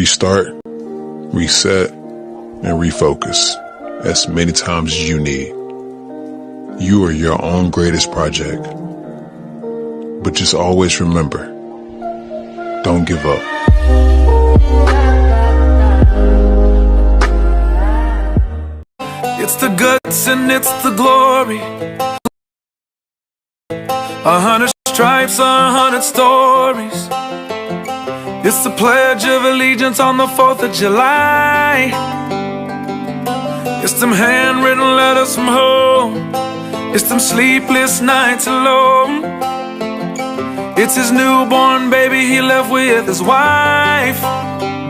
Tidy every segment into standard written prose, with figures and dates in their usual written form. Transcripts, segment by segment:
restart, reset, and refocus as many times as you need. You are your own greatest project. But just always remember, don't give up. It's the guts and it's the glory. 100 stripes, 100 stories. It's the Pledge of Allegiance on the 4th of July. It's them handwritten letters from home. It's them sleepless nights alone. It's his newborn baby he left with his wife.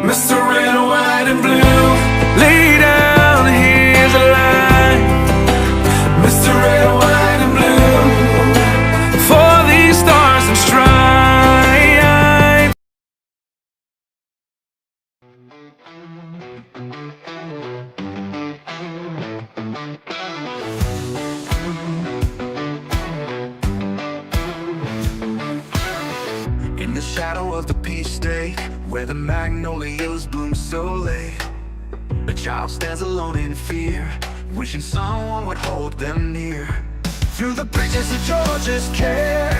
Mr. Red, White, and Blue, lay down his life. Mr. Red, White, and Blue, for these stars and stripes. In the shadow of the peach day, where the magnolias bloom so late, a child stands alone in fear, wishing someone would hold them near. Through the bridges of Georgia's care,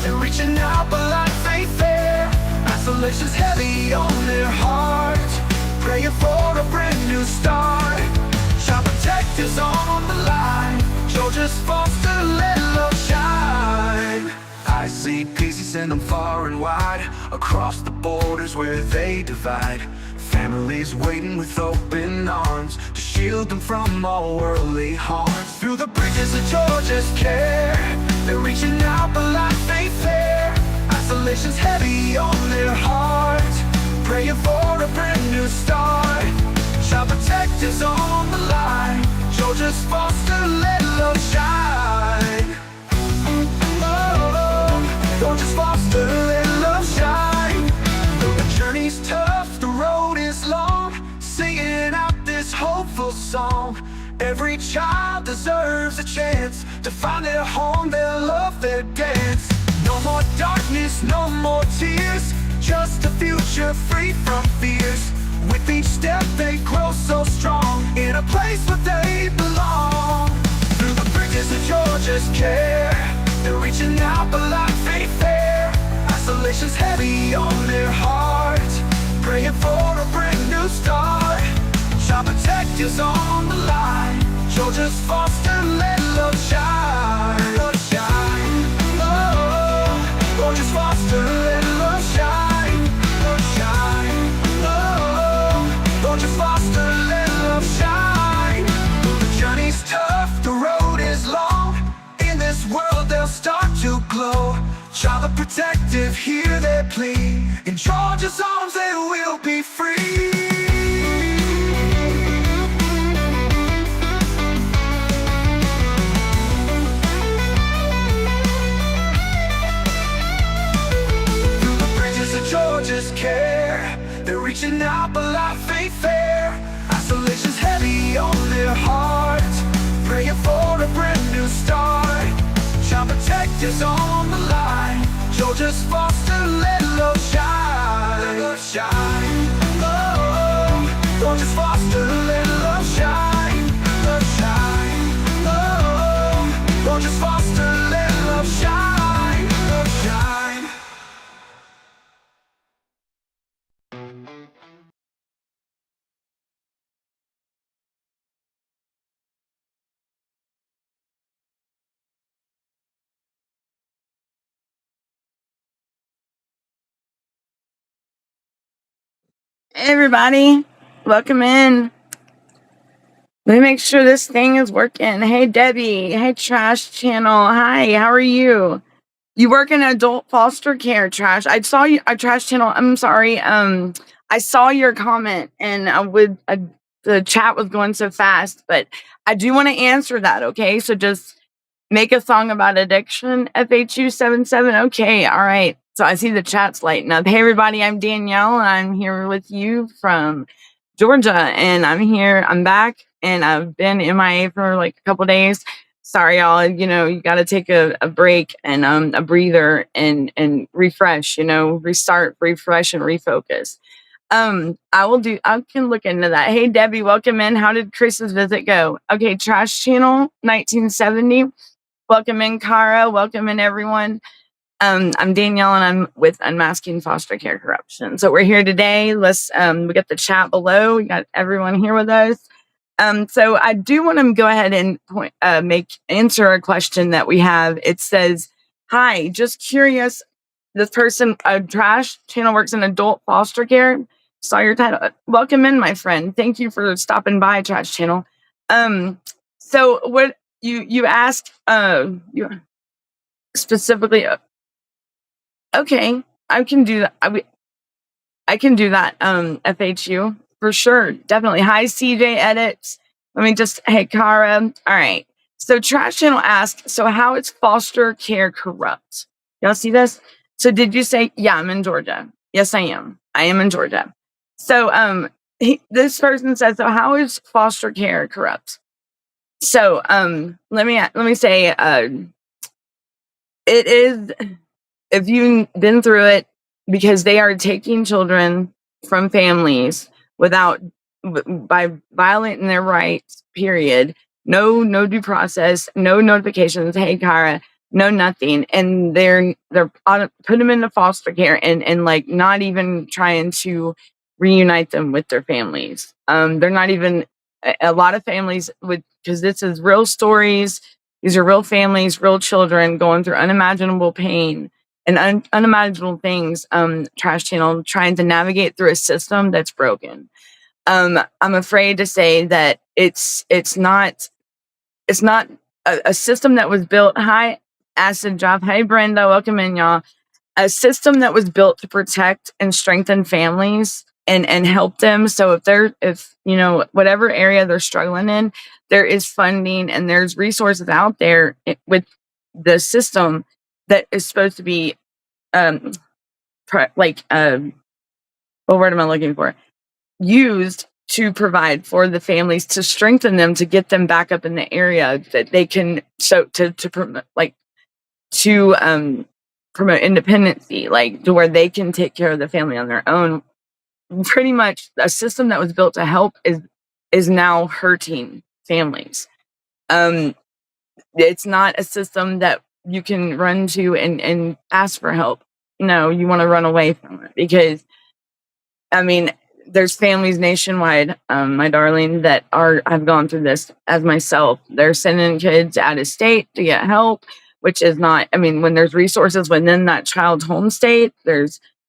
they're reaching out but life ain't fair. Isolation's heavy on their heart, praying for a brand new start. Child protectors on the line, Georgia's foster, let love shine. I see peace, he send them far and wide, across the borders where they divide. Families waiting with open arms to shield them from all worldly harms. Through the bridges of Georgia's care, they're reaching out but life ain't fair. Isolation's heavy on their heart, praying for a brand new start. Child protectors on the line, Georgia's foster, let love shine. Georgia's foster, let love shine. Though the journey's tough, the road is long, singing out this hopeful song. Every child deserves a chance to find their home, their love, their dance. No more darkness, no more tears, just a future free from fears. With each step they grow so strong, in a place where they belong. Through the bridges of Georgia's care, they're reaching out but life ain't fair. Isolation's heavy on their heart, praying for a brand new start. Child protectors on the line, Georgia's foster, let love shine. Love shine, oh, Georgia's foster, let love shine. Love shine, oh, Georgia's foster, let love shine. The journey's tough, the road is long, in this world they'll start to glow. Child protective, hear their plea, in Georgia's arms they will be free. Through the bridges of Georgia's care, they're reaching out but life ain't fair. Isolation's heavy on their heart, praying for a brand new start. Child protectors on the line, Georgia's foster, let love shine. Let love shine, oh, Georgia's foster, let love shine. Love shine, oh, Georgia's foster, let love shine. Love shine. Hey everybody, welcome in. Let me make sure this thing is working. Hey Debbie, hey Trash Channel, hi, how are you? You work in adult foster care, Trash. I saw you, Trash Channel. I'm sorry. I saw your comment, and the chat was going so fast, but I do want to answer that. Okay, so just make a song about addiction. FHU77. Okay, all right. So I see the chat's lighting up. Hey everybody, I'm Danielle, and I'm here with you from Georgia, and I'm back, and I've been MIA for like a couple days. Sorry, y'all. You got to take a break and a breather and refresh. Restart, refresh, and refocus. I can look into that. Hey, Debbie, welcome in. How did Chris's visit go? Okay, Trash Channel 1970. Welcome in, Kara. Welcome in, everyone. I'm Danielle, and I'm with Unmasking Foster Care Corruption. So we're here today. We got the chat below. We got everyone here with us. So I do want to go ahead and answer a question that we have. It says, "Hi, just curious. This person, Trash Channel, works in adult foster care. Saw your title. Welcome in, my friend. Thank you for stopping by, Trash Channel. So what you asked, you specifically, okay, I can do that. I can do that. FHU for sure, definitely. Hi, CJ Edits. Let me just, hey, Kara. All right. So Trash Channel asked, so how is foster care corrupt? Y'all see this? So did you say, yeah, I'm in Georgia? Yes, I am. I am in Georgia. So this person says, so how is foster care corrupt? So let me say, it is, if you've been through it, because they are taking children from families by violating their rights, period. No due process, no notifications. Hey, Kara, no nothing. And they're put them into foster care and like not even trying to reunite them with their families. They're not even, a lot of families because this is real stories. These are real families, real children going through unimaginable pain and unimaginable things. Trash Channel trying to navigate through a system that's broken. I'm afraid to say that it's not a system that was built. Hi, Acid Job. Hey, Brenda, welcome in, y'all. A system that was built to protect and strengthen families and help them. So if whatever area they're struggling in, there is funding and there's resources out there with the system that is supposed to be what word am I looking for? Used to provide for the families, to strengthen them, to get them back up in the area that they can, so to promote, promote independency, like to where they can take care of the family on their own. Pretty much a system that was built to help is now hurting families. It's not a system that you can run to and ask for help. No, you want to run away from it, because I mean, there's families nationwide, my darling, that have gone through this as myself. They're sending kids out of state to get help, which is not, I mean, when there's resources within that child's home state,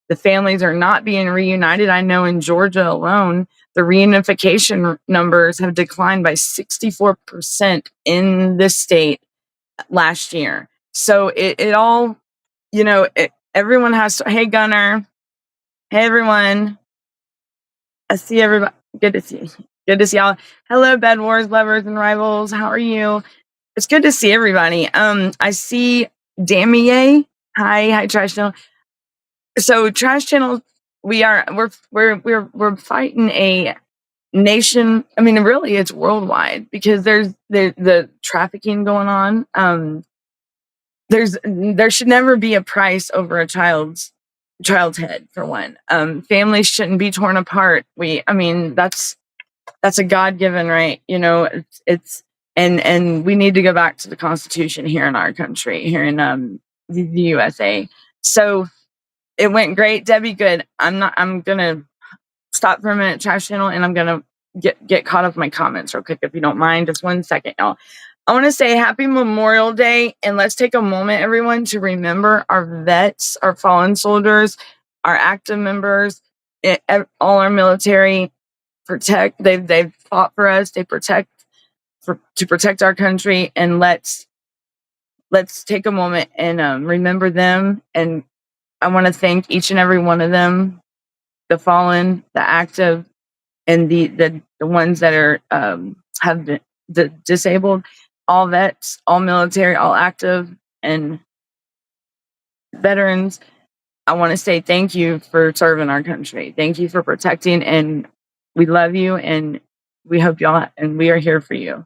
the families are not being reunited. I know in Georgia alone, the reunification numbers have declined by 64% in this state last year. So it all, everyone has to, hey, Gunner. Hey, everyone. I see everybody. Good to see you. Good to see y'all. Hello, Bed Wars lovers and rivals. How are you? It's good to see everybody. I see Damier. Hi, Trash Channel. So Trash Channel, we're fighting a nation. I mean, really, it's worldwide, because there's the trafficking going on. There should never be a price over a child's head, for one. Families shouldn't be torn apart. That's a God-given right. It's and we need to go back to the Constitution here in our country, here in the USA. So it went great, Debbie. Good. I'm gonna stop for a minute, Trash Channel, and I'm gonna get caught up in my comments real quick, if you don't mind. Just 1 second, y'all. I want to say happy Memorial Day, and let's take a moment, everyone, to remember our vets, our fallen soldiers, our active members, all our military. They've fought for us. They to protect our country, and let's take a moment and remember them. And I want to thank each and every one of them, the fallen, the active, and the ones that are have been disabled, all vets, all military, all active, and veterans. I want to say thank you for serving our country. Thank you for protecting, and we love you, and we hope y'all, and we are here for you.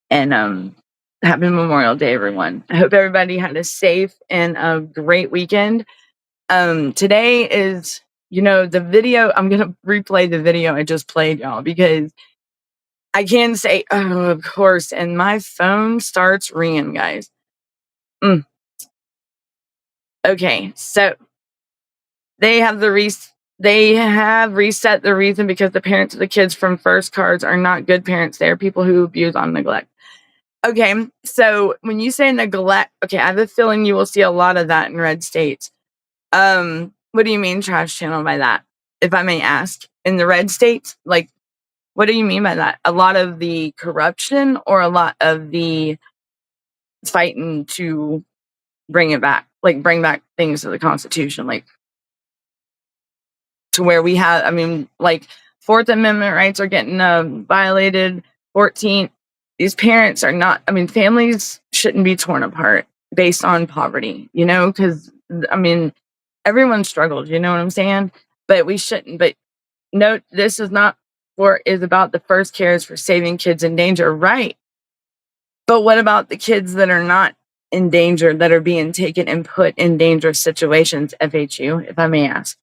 And happy Memorial Day, everyone. I hope everybody had a safe and a great weekend. Today is the video, I'm going to replay the video I just played, y'all, because I can say, oh, of course, and my phone starts ringing, guys. Okay, so they have reset the reason because the parents of the kids from first cards are not good parents. They're people who abuse on neglect. Okay, so when you say neglect, okay, I have a feeling you will see a lot of that in red states. What do you mean, trash channel, by that? If I may ask, in the red states, like, what do you mean by that? A lot of the corruption or a lot of the fighting to bring it back, like bring back things to the Constitution, like to where we have, I mean, like Fourth Amendment rights are getting violated. 14th, these parents are not, I mean, families shouldn't be torn apart based on poverty, because, I mean, everyone struggles, you know what I'm saying? But we shouldn't. But note, this is about the first cares for saving kids in danger, right? But what about the kids that are not in danger, that are being taken and put in dangerous situations, FHU, if I may ask?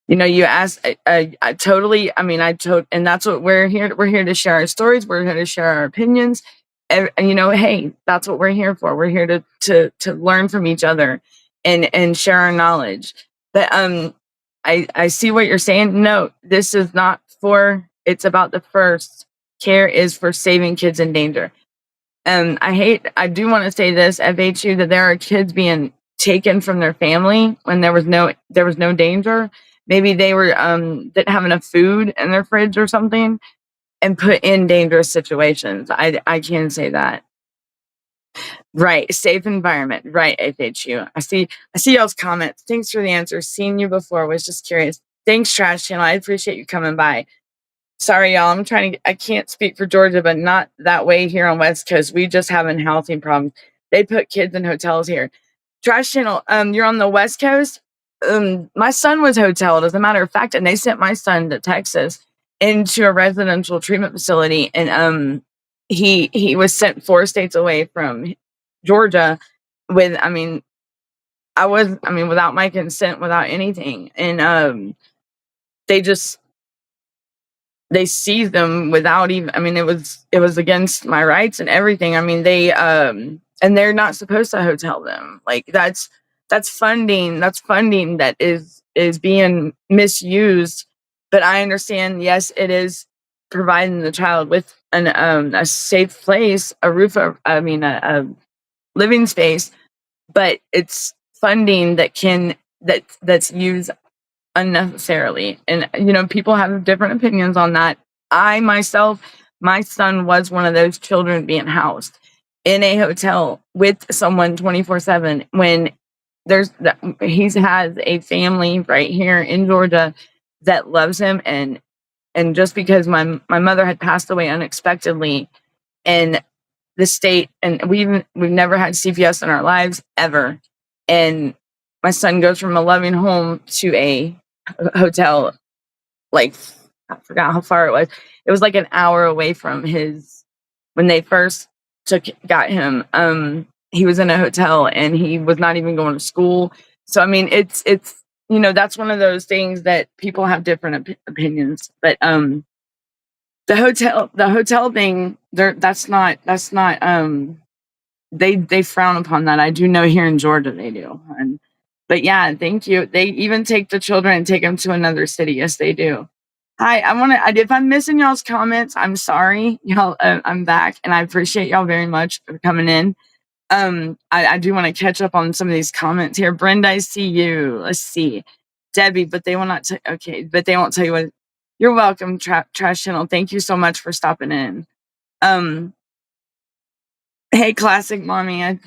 You asked, I totally, I mean, and that's what we're here. We're here to share our stories. We're here to share our opinions. And, hey, that's what we're here for. We're here to learn from each other and share our knowledge. But I see what you're saying. No, this is not it's about the first care is for saving kids in danger. I do want to say this, FHU, that there are kids being taken from their family when there was no danger. Maybe they were didn't have enough food in their fridge or something, and put in dangerous situations. I can say that. Right, safe environment. Right, FHU. I see y'all's comments. Thanks for the answer. Seen you before. Was just curious. Thanks, Trash Channel. I appreciate you coming by. Sorry, y'all. I can't speak for Georgia, but not that way here on West Coast. We just having housing problems. They put kids in hotels here. Trash Channel, you're on the West Coast. My son was hoteled, as a matter of fact, and they sent my son to Texas into a residential treatment facility, and he was sent 4 states away from Georgia without my consent, without anything, and they seized them without even, it was against my rights and everything. And they're not supposed to hotel them. Like that's funding that is being misused. But I understand, yes, it is providing the child with a safe place, a roof, a living space, but it's funding that's used unnecessarily. And people have different opinions on that. My son was one of those children being housed in a hotel with someone 24/7 when he has a family right here in Georgia that loves him, and just because my mother had passed away unexpectedly, and the state, and we've never had CPS in our lives ever, and my son goes from a loving home to a hotel, like I forgot how far it was. It was like an hour away from when they first got him. He was in a hotel and he was not even going to school. So it's that's one of those things that people have different opinions. But the hotel thing, that's not they frown upon that. I do know here in Georgia they do. But yeah, thank you. They even take the children and take them to another city. Yes, they do. Hi, if I'm missing y'all's comments, I'm sorry. Y'all, I'm back, and I appreciate y'all very much for coming in. I do want to catch up on some of these comments here. Brenda, I see you. Let's see. Debbie, but they will not. But they won't tell you what. You're welcome, Trash Channel. Thank you so much for stopping in. Hey, Classic Mommy.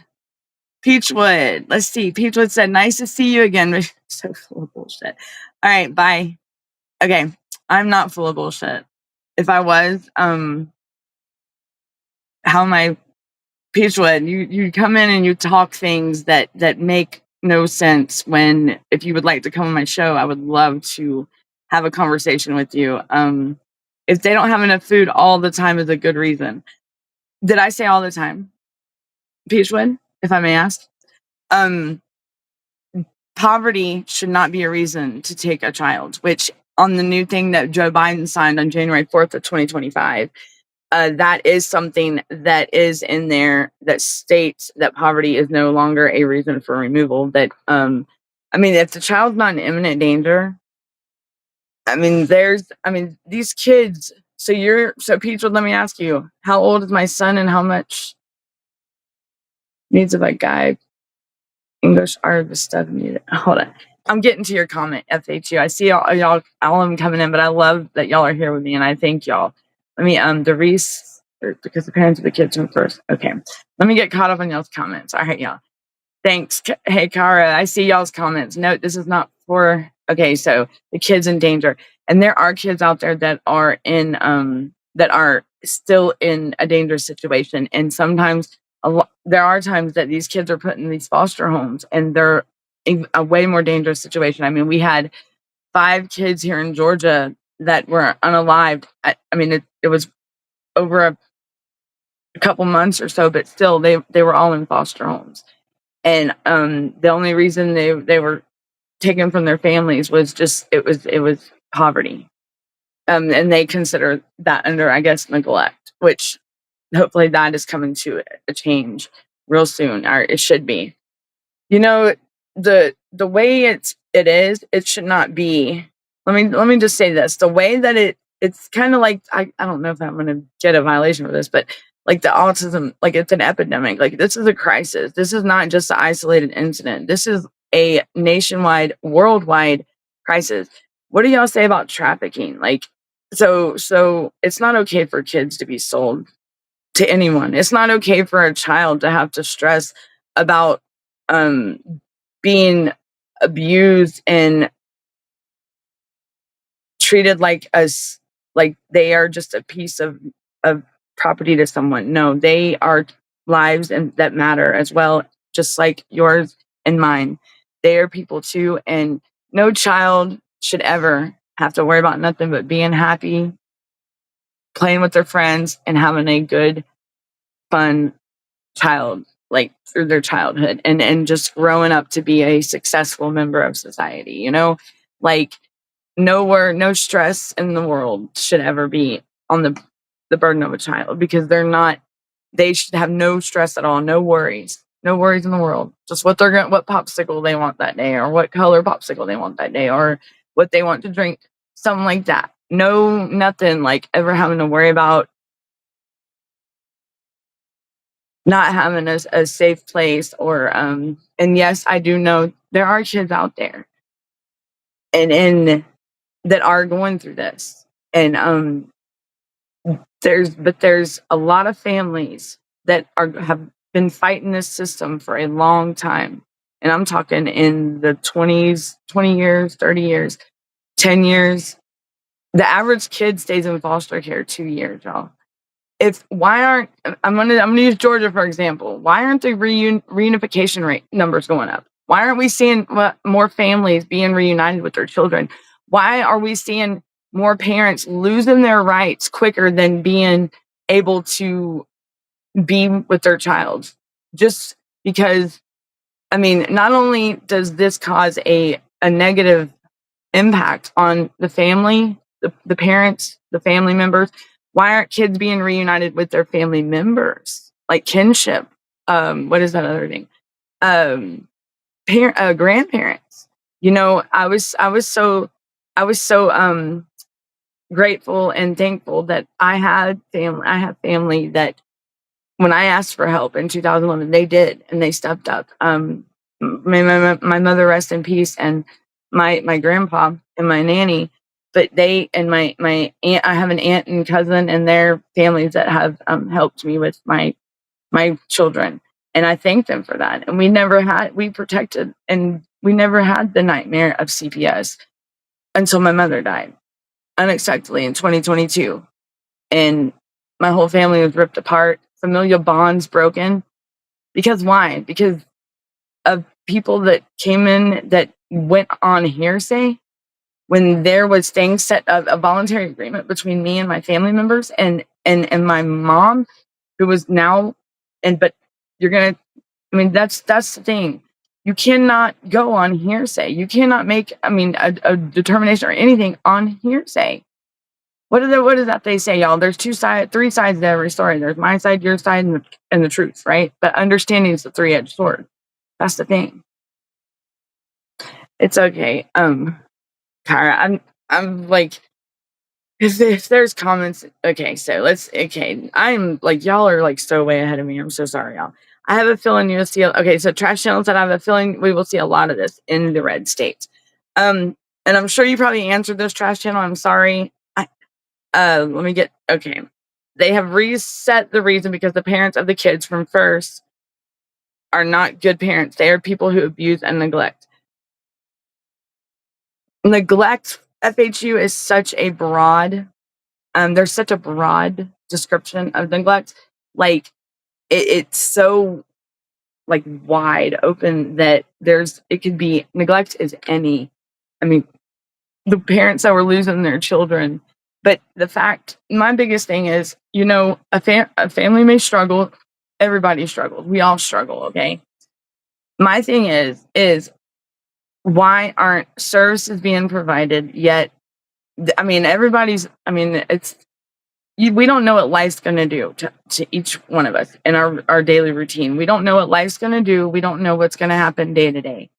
Peachwood. Let's see. Peachwood said, "Nice to see you again." So full of bullshit. All right, bye. Okay, I'm not full of bullshit. If I was, how am I? Peachwood, you come in and you talk things that make no sense. If you would like to come on my show, I would love to have a conversation with you. If they don't have enough food all the time is a good reason. Did I say all the time? Peachwood, if I may ask. poverty should not be a reason to take a child, which on the new thing that Joe Biden signed on January 4th of 2025, that is something that is in there that states that poverty is no longer a reason for removal. That, if the child's not in imminent danger, these kids. So Peach, let me ask you, how old is my son and how much needs of a guy? English art of stuff needed. Hold on. I'm getting to your comment, FHU. I see y'all all of them coming in, but I love that y'all are here with me, and I thank y'all. Let me Doris, because the parents of the kids went first. Okay. Let me get caught up on y'all's comments. All right, y'all. Thanks. Hey, Kara, I see y'all's comments. Note, this is not for, okay, so the kids in danger. And there are kids out there that are that are still in a dangerous situation. And sometimes there are times that these kids are put in these foster homes and they're in a way more dangerous situation. I mean, we had 5 kids here in Georgia that were unalived. It was over a couple months or so, but still they were all in foster homes. And the only reason they were taken from their families was just it was poverty. And they consider that under, I guess, neglect, which hopefully that is coming to a change real soon, or it should be. The way it should not be. Let me just say this: the way that it's kind of like, I don't know if I'm going to get a violation for this, but like the autism, like it's an epidemic. Like this is a crisis. This is not just an isolated incident. This is a nationwide, worldwide crisis. What do y'all say about trafficking? Like, so it's not okay for kids to be sold to anyone. It's not okay for a child to have to stress about being abused and treated like they are just a piece of property to someone. No, they are lives and that matter as well, just like yours and mine. They are people too, and no child should ever have to worry about nothing but being happy, playing with their friends, and having a good, fun child, like through their childhood, and just growing up to be a successful member of society. Like no stress in the world should ever be on the burden of a child, because they should have no stress at all, no worries in the world. Just what popsicle they want that day, or what color popsicle they want that day, or what they want to drink, something like that. No, nothing like ever having to worry about not having a safe place, or and yes, I do know there are kids out there and that are going through this, and there's a lot of families that have been fighting this system for a long time, and I'm talking in the 20s, 20 years, 30 years, 10 years. The average kid stays in foster care 2 years, y'all. I'm gonna use Georgia for example. Why aren't the reunification rate numbers going up? Why aren't we seeing more families being reunited with their children? Why are we seeing more parents losing their rights quicker than being able to be with their child? Just because, not only does this cause a negative impact on the family, the parents, the family members. Why aren't kids being reunited with their family members? Like kinship. What is that other thing? Grandparents. I was so grateful and thankful that I have family that when I asked for help in 2011, they did, and they stepped up. My mother, rest in peace, and my grandpa and my nanny, but they and my aunt. I have an aunt and cousin and their families that have helped me with my children, and I thank them for that. And we protected, and we never had the nightmare of CPS until my mother died unexpectedly in 2022, and my whole family was ripped apart, familial bonds broken. Because why? Because of people that came in that went on hearsay, when there was things set up, a voluntary agreement between me and my family members and my mom, who was now, but you're gonna, that's the thing. You cannot go on hearsay. You cannot make, a determination or anything on hearsay. What does that they say, y'all? There's three sides to every story. There's my side, your side, and the truth, right? But understanding is the three-edged sword. That's the thing. It's okay. Kyra, I'm like, if there's comments, I'm like, y'all are like so way ahead of me. I'm so sorry, y'all. I have a feeling you'll see. Okay, so trash channels that I have a feeling we will see a lot of this in the red states. And I'm sure you probably answered this trash channel. I'm sorry. Let me get, okay. They have reset the reason because the parents of the kids from first are not good parents. They are people who abuse and neglect. Neglect, FHU, is such a broad, there's such a broad description of neglect. Like, it's so like wide open that it could be, neglect is any, the parents that were losing their children. But my biggest thing is, a family may struggle. Everybody struggles. We all struggle, okay? My thing is why aren't services being provided yet? We don't know what life's going to do to each one of us in our daily routine. We don't know what life's going to do. We don't know what's going to happen day to day.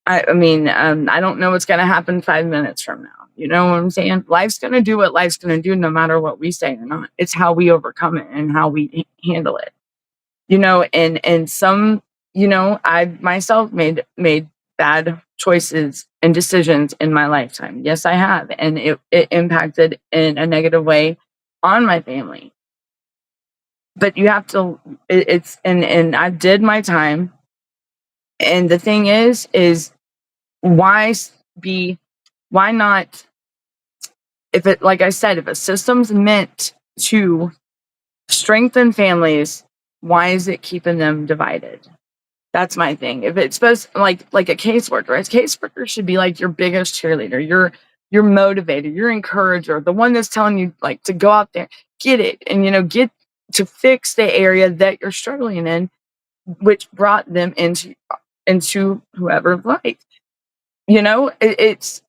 I don't know what's going to happen 5 minutes from now. You know what I'm saying? Life's going to do what life's going to do no matter what we say or not. It's how we overcome it and how we handle it. And some, I myself made bad choices and decisions in my lifetime. Yes, I have. And it impacted in a negative way on my family. But you have to, and I did my time. And the thing is why not, like I said, if a system's meant to strengthen families, why is it keeping them divided? That's my thing. If it's supposed like a caseworker should be like your biggest cheerleader, your motivator, your encourager, the one that's telling you like to go out there, get it, and get to fix the area that you're struggling in, which brought them into whoever's life. It's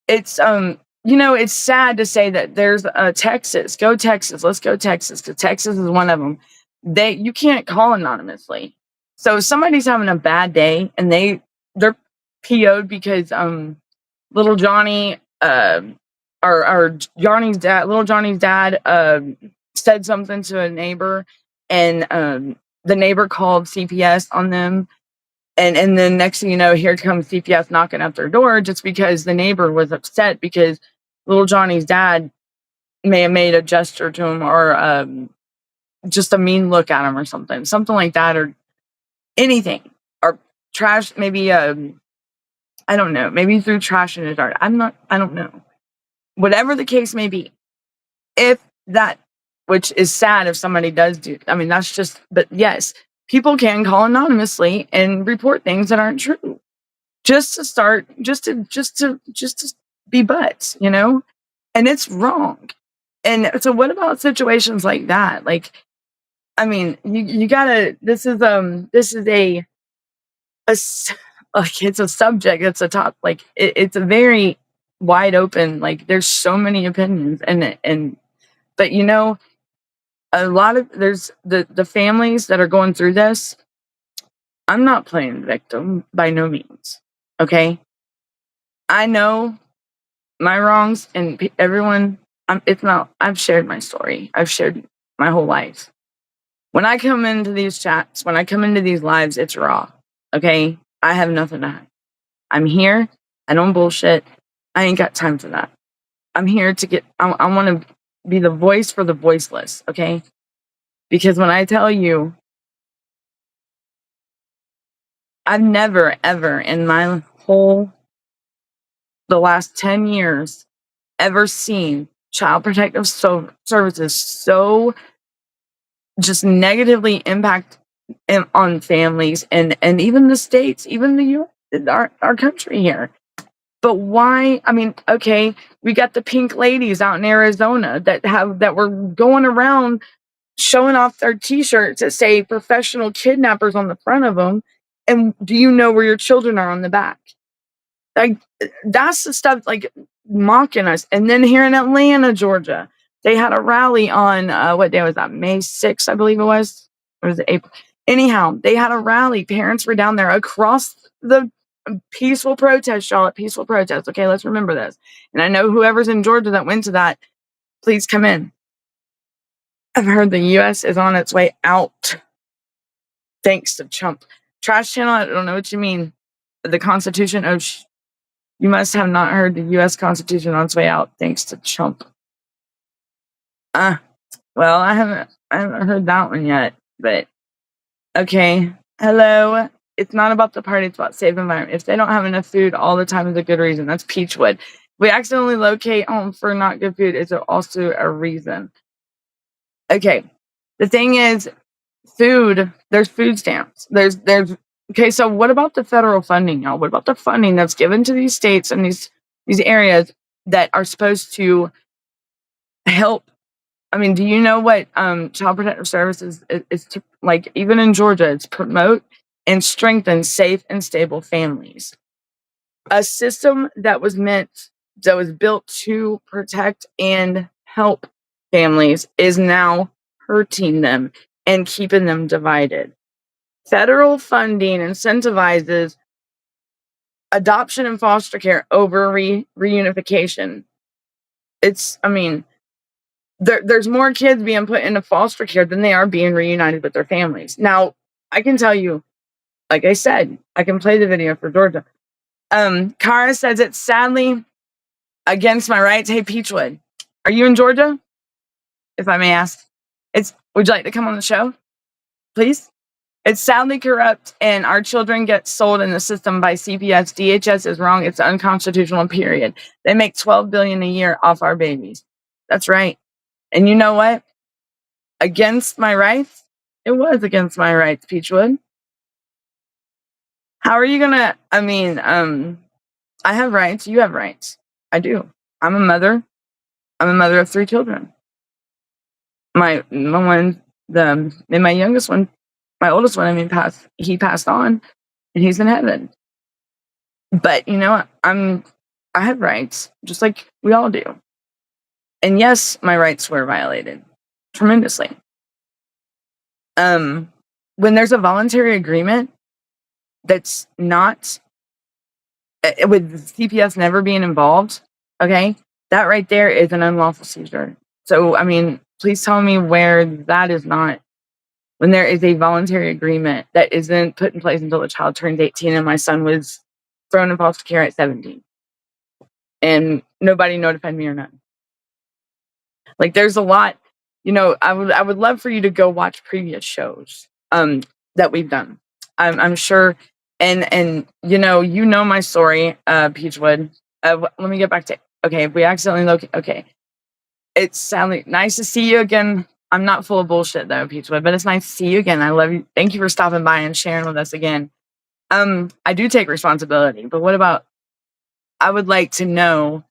it's sad to say that there's Texas. Go Texas. Let's go Texas, because Texas is one of them. You can't call anonymously. So if somebody's having a bad day and they're PO'd because little Johnny or Johnny's dad, little Johnny's dad said something to a neighbor, and the neighbor called CPS on them. And then next thing you know, here comes CPS knocking at their door just because the neighbor was upset because little Johnny's dad may have made a gesture to him, or just a mean look at him or something like that, or anything, or trash, maybe, I don't know, maybe threw trash in his yard. I don't know. Whatever the case may be, which is sad if somebody does do, that's just, but yes, people can call anonymously and report things that aren't true. Just to start, just to be butts, and it's wrong. And so what about situations like that? Like, you gotta, this is it's a subject, it's a top, like it's a very wide open, like there's so many opinions, but a lot of, there's the families that are going through this. I'm not playing victim by no means. Okay. I know my wrongs, and everyone, I've shared my story. I've shared my whole life. When I come into these chats, when I come into these lives, it's raw. Okay. I have nothing to hide. I'm here. I don't bullshit. I ain't got time for that. I'm here to I want to be the voice for the voiceless. Okay. Because when I tell you, I've never, ever in the last 10 years, ever seen child protective services so just negatively impact on families and even the states, even the U.S., our country here. But why? Okay, we got the pink ladies out in Arizona that were going around showing off their T-shirts that say professional kidnappers on the front of them, And do you know where your children are on the back? Like, that's the stuff, like, mocking us. And then here in Atlanta, Georgia, they had a rally on, what day was that? May 6th, I believe it was. Or was it April? Anyhow, they had a rally. Parents were down there across the peaceful protest, y'all, at peaceful protest. Okay, let's remember this. And I know whoever's in Georgia that went to that, please come in. I've heard the U.S. is on its way out, thanks to Trump. Trash channel, I don't know what you mean. The Constitution, you must have not heard the U.S. Constitution on its way out, thanks to Trump. Well, I haven't heard that one yet, but okay. Hello. It's not about the party, it's about safe environment. If they don't have enough food all the time is a good reason. That's Peachwood. We accidentally locate home for not good food is also a reason. Okay. The thing is, food, there's food stamps. There's okay, so what about the federal funding, y'all? What about the funding that's given to these states and these areas that are supposed to help? I mean, do you know what Child Protective Services is to, like, even in Georgia, it's promote and strengthen safe and stable families. A system that was built to protect and help families is now hurting them and keeping them divided. Federal funding incentivizes adoption and foster care over reunification. There's more kids being put into foster care than they are being reunited with their families. Now, I can tell you, like I said, I can play the video for Georgia. Kara says it's sadly against my rights. Hey, Peachwood, are you in Georgia? If I may ask, would you like to come on the show, please? It's sadly corrupt, and our children get sold in the system by CPS. DHS is wrong. It's unconstitutional, period. They make $12 billion a year off our babies. That's right. And you know what? Against my rights? It was against my rights, Peachwood. How are you gonna, I have rights, you have rights. I do. I'm a mother. I'm a mother of 3 children. My youngest one, my oldest one, he passed on and he's in heaven. But you know, I have rights, just like we all do. And yes, my rights were violated tremendously. When there's a voluntary agreement that's not, with CPS never being involved, okay, that right there is an unlawful seizure. So, please tell me where that is not, when there is a voluntary agreement that isn't put in place until the child turns 18 and my son was thrown in foster care at 17. And nobody notified me or none. Like, there's a lot, I would love for you to go watch previous shows that we've done. I'm sure, and you know my story, Peachwood. Let me get back to, okay, if we accidentally okay. It's sounding nice to see you again. I'm not full of bullshit though, Peachwood, but it's nice to see you again. I love you. Thank you for stopping by and sharing with us again. I do take responsibility, but what about, I would like to know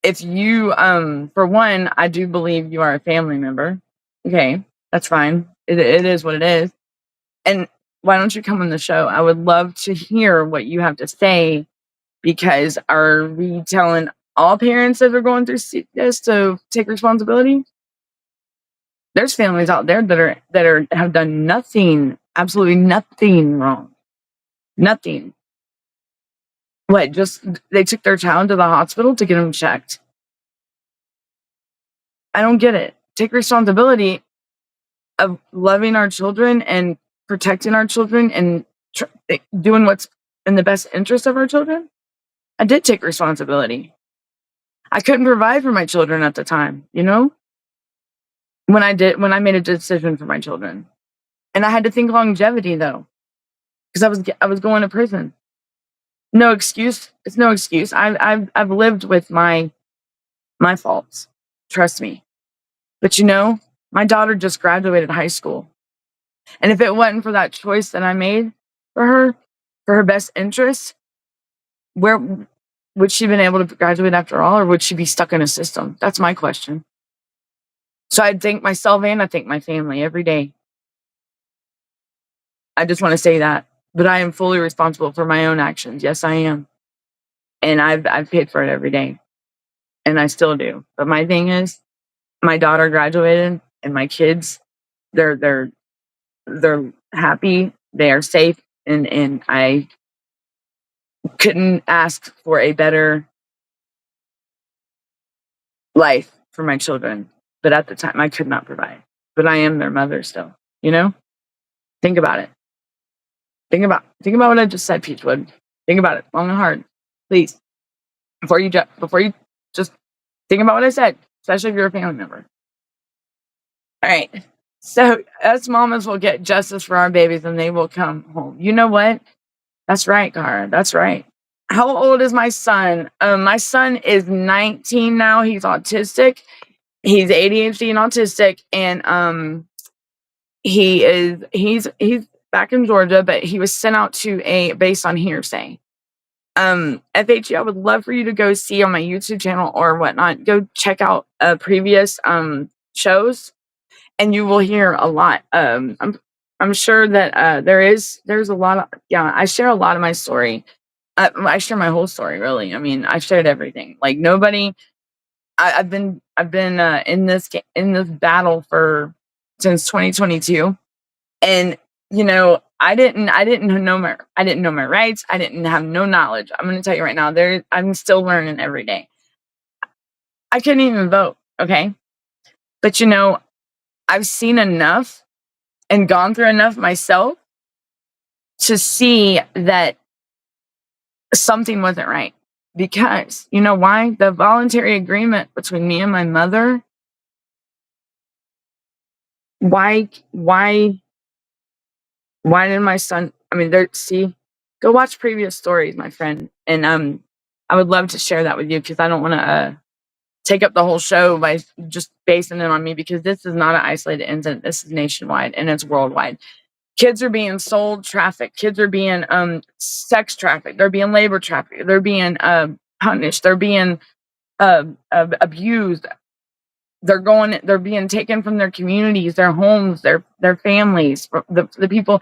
if you, for one, I do believe you are a family member. Okay, that's fine. It is what it is. And why don't you come on the show? I would love to hear what you have to say, because are we telling all parents that are going through this to take responsibility? There's families out there that have done nothing, absolutely nothing wrong. Nothing. What, just they took their child to the hospital to get them checked. I don't get it. Take responsibility of loving our children and protecting our children and doing what's in the best interest of our children. I did take responsibility. I couldn't provide for my children at the time, when I made a decision for my children. And I had to think longevity though, because I was going to prison. No excuse. It's no excuse. I've lived with my faults. Trust me. But my daughter just graduated high school. And if it wasn't for that choice that I made for her best interest, where would she have been able to graduate after all, or would she be stuck in a system? That's my question. So I thank myself and I thank my family every day. I just want to say that. but I am fully responsible for my own actions. Yes, I am. And I've paid for it every day, and I still do. But my thing is, my daughter graduated, and my kids, they're happy, they are safe, and I couldn't ask for a better life for my children. But at the time, I could not provide. But I am their mother still. You know, think about it. Think about what I just said, Peachwood. Think about it long and hard, please, before you just think about what I said, especially if you're a family member. All right. So us mamas will get justice for our babies, and they will come home. You know what? That's right, Cara. That's right. How old is my son? My son is 19 now. He's autistic. He's ADHD and autistic, and he's back in Georgia, but he was sent out to a based on hearsay. FHE, I would love for you to go see on my YouTube channel or whatnot. Go check out previous shows, and you will hear a lot. I'm sure that there's a lot of I share a lot of my story. I share my whole story, really. I mean, I've shared everything. Like nobody. I've been in this battle since 2022, and I didn't know my rights. I didn't have no knowledge. I'm going to tell you right now, I'm still learning every day. I couldn't even vote, okay? But I've seen enough and gone through enough myself to see that something wasn't right. Because you know why? The voluntary agreement between me and my mother. Why did my son? I mean, go watch previous stories, my friend, and I would love to share that with you because I don't want to take up the whole show by just basing it on me, because this is not an isolated incident. This is nationwide and it's worldwide. Kids are being sold, trafficked. Kids are being sex trafficked. They're being labor trafficked. They're being punished. They're being abused. They're being taken from their communities, their homes, their families, the people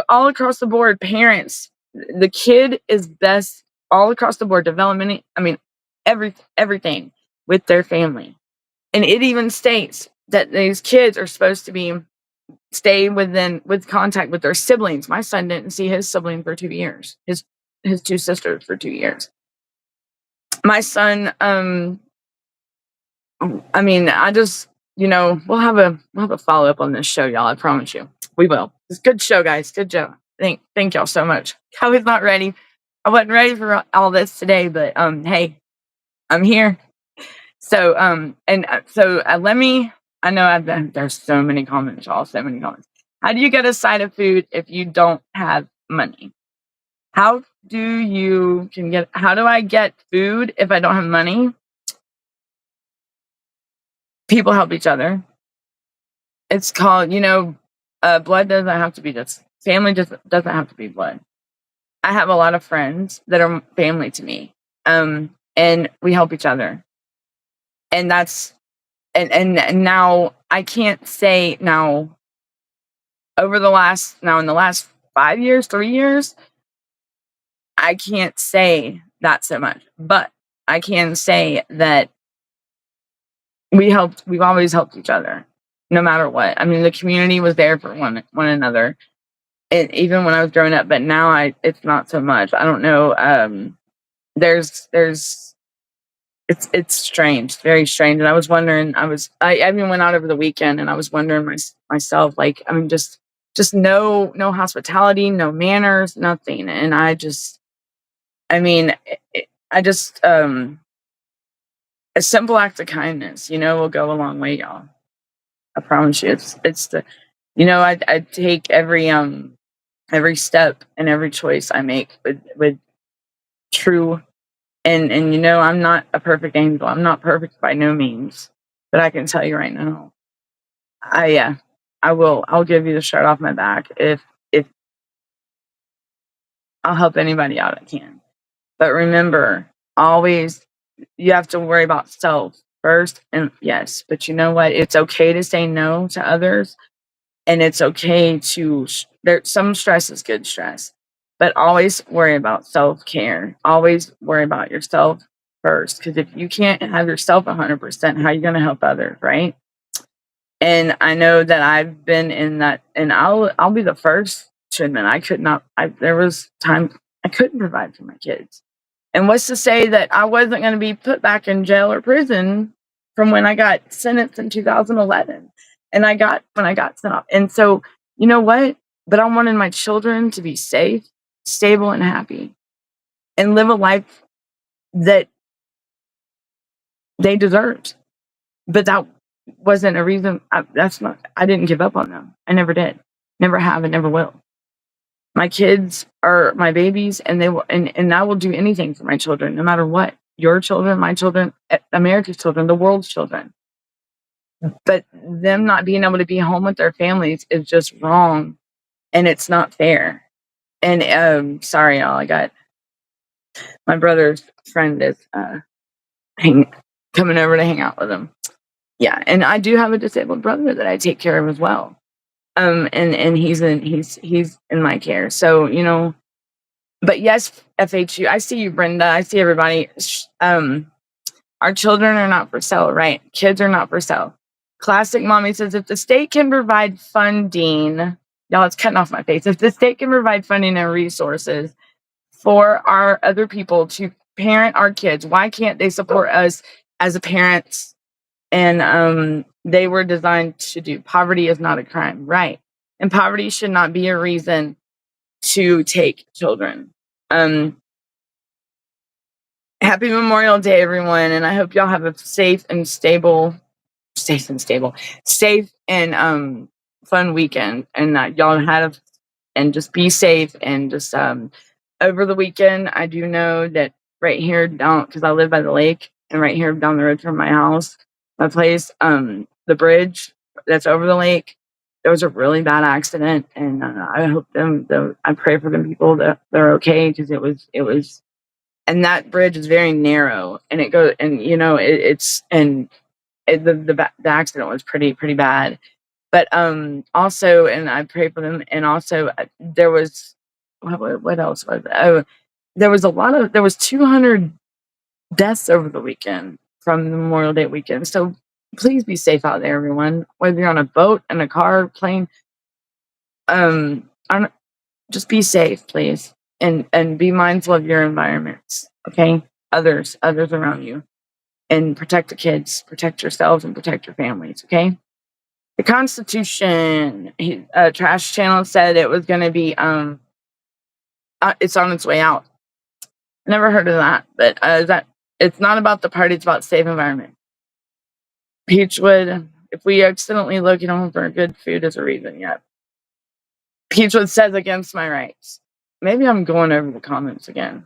all across the board. Parents, the kid is best all across the board. Development. I mean, everything with their family, and it even states that these kids are supposed to stay with contact with their siblings. My son didn't see his sibling for 2 years. His two sisters for 2 years. My son, I mean, I just, we'll have a follow up on this show, y'all. I promise you, we will. It's a good show, guys. Good show. Thank y'all so much. I was not ready. I wasn't ready for all this today, but hey, I'm here. So let me. I know there's so many comments, y'all. So many comments. How do you get a side of food if you don't have money? How do I get food if I don't have money? People help each other. It's called, blood doesn't have to be just family. Just doesn't have to be blood. I have a lot of friends that are family to me, and we help each other. And that's and now I can't say now. In the last 5 years, 3 years, I can't say that so much, but I can say that we've always helped each other, no matter what. I mean, the community was there for one another, and even when I was growing up, but now it's not so much. I don't know. It's strange, very strange. And I was wondering, I even went out over the weekend, and I was wondering myself, like, I mean, just no hospitality, no manners, nothing. And I just a simple act of kindness, will go a long way, y'all. I promise you. It's the, I take every step and every choice I make with true, and I'm not a perfect angel. I'm not perfect by no means, but I can tell you right now, I'll give you the shirt off my back if I'll help anybody out I can. But remember, always, you have to worry about self first. And yes, but you know what? It's okay to say no to others. And it's okay some stress is good stress. but always worry about self-care. Always worry about yourself first, because if you can't have yourself 100%, how are you going to help others, right? And I know that I've been in that, and I'll be the first to admit I could not. There was times I couldn't provide for my kids. And what's to say that I wasn't going to be put back in jail or prison from when I got sentenced in 2011, and when I got sent off. And so, you know what? But I wanted my children to be safe, stable, and happy, and live a life that they deserved. But that wasn't a reason. I didn't give up on them. I never did. Never have and never will. My kids are my babies, and they will, and I will do anything for my children, no matter what. Your children, my children, America's children, the world's children. But them not being able to be home with their families is just wrong, and it's not fair. And sorry, y'all. I got my brother's friend is coming over to hang out with him. Yeah, and I do have a disabled brother that I take care of as well. And he's in my care. So, you know, but yes, FHU, I see you, Brenda. I see everybody. Our children are not for sale, right? Kids are not for sale. Classic Mommy says, if the state can provide funding, y'all, it's cutting off my face. If the state can provide funding and resources for our other people to parent our kids, why can't they support us as a parents? And they were designed to do. Poverty is not a crime, right? And poverty should not be a reason to take children. Happy Memorial Day, everyone, and I hope y'all have a safe and fun weekend, and y'all and just be safe, and just over the weekend. I do know that right here down, because I live by the lake, and right here down the road from my house, my place, the bridge that's over the lake, there was a really bad accident, and I hope I pray for them people that they're okay, because it was, and that bridge is very narrow, and it goes, and you know, the accident was pretty bad, but also, and I pray for them, and also there was, what else was it? Oh, there was 200 deaths over the weekend from the Memorial Day weekend. So please be safe out there, everyone. Whether you're on a boat, in a car, plane, just be safe, please, and be mindful of your environments. Okay, others around you, and protect the kids, protect yourselves, and protect your families. Okay. The Constitution, Trash Channel said it was going to be it's on its way out. Never heard of that, but it's not about the party, it's about safe environment. Peachwood, if we accidentally look at home for good food as a reason, yeah. Peachwood says against my rights. Maybe I'm going over the comments again.